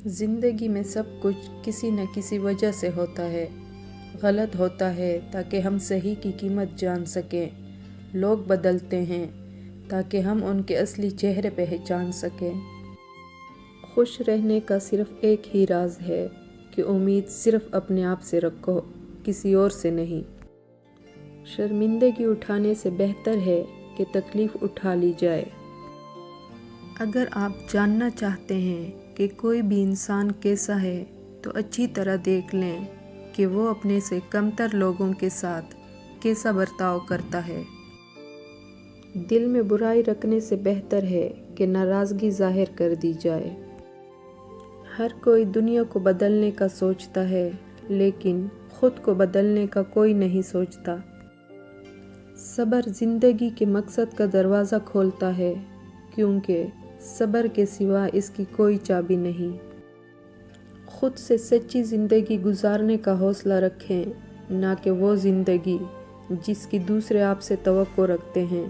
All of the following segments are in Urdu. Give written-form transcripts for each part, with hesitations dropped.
زندگی میں سب کچھ کسی نہ کسی وجہ سے ہوتا ہے۔ غلط ہوتا ہے تاکہ ہم صحیح کی قیمت جان سکیں۔ لوگ بدلتے ہیں تاکہ ہم ان کے اصلی چہرے پہچان سکیں۔ خوش رہنے کا صرف ایک ہی راز ہے کہ امید صرف اپنے آپ سے رکھو، کسی اور سے نہیں۔ شرمندگی اٹھانے سے بہتر ہے کہ تکلیف اٹھا لی جائے۔ اگر آپ جاننا چاہتے ہیں کہ کوئی بھی انسان کیسا ہے تو اچھی طرح دیکھ لیں کہ وہ اپنے سے کمتر لوگوں کے ساتھ کیسا برتاؤ کرتا ہے۔ دل میں برائی رکھنے سے بہتر ہے کہ ناراضگی ظاہر کر دی جائے۔ ہر کوئی دنیا کو بدلنے کا سوچتا ہے، لیکن خود کو بدلنے کا کوئی نہیں سوچتا۔ صبر زندگی کے مقصد کا دروازہ کھولتا ہے، کیونکہ صبر کے سوا اس کی کوئی چابی نہیں۔ خود سے سچی زندگی گزارنے کا حوصلہ رکھیں، نہ کہ وہ زندگی جس کی دوسرے آپ سے توقع رکھتے ہیں۔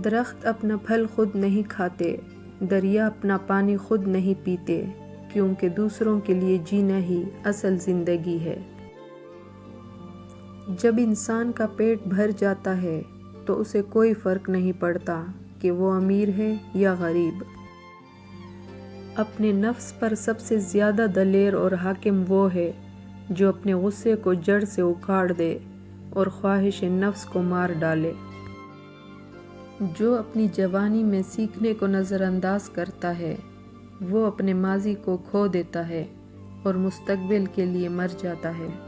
درخت اپنا پھل خود نہیں کھاتے، دریا اپنا پانی خود نہیں پیتے، کیونکہ دوسروں کے لیے جینا ہی اصل زندگی ہے۔ جب انسان کا پیٹ بھر جاتا ہے تو اسے کوئی فرق نہیں پڑتا کہ وہ امیر ہے یا غریب۔ اپنے نفس پر سب سے زیادہ دلیر اور حاکم وہ ہے جو اپنے غصے کو جڑ سے اکھاڑ دے اور خواہش نفس کو مار ڈالے۔ جو اپنی جوانی میں سیکھنے کو نظر انداز کرتا ہے، وہ اپنے ماضی کو کھو دیتا ہے اور مستقبل کے لیے مر جاتا ہے۔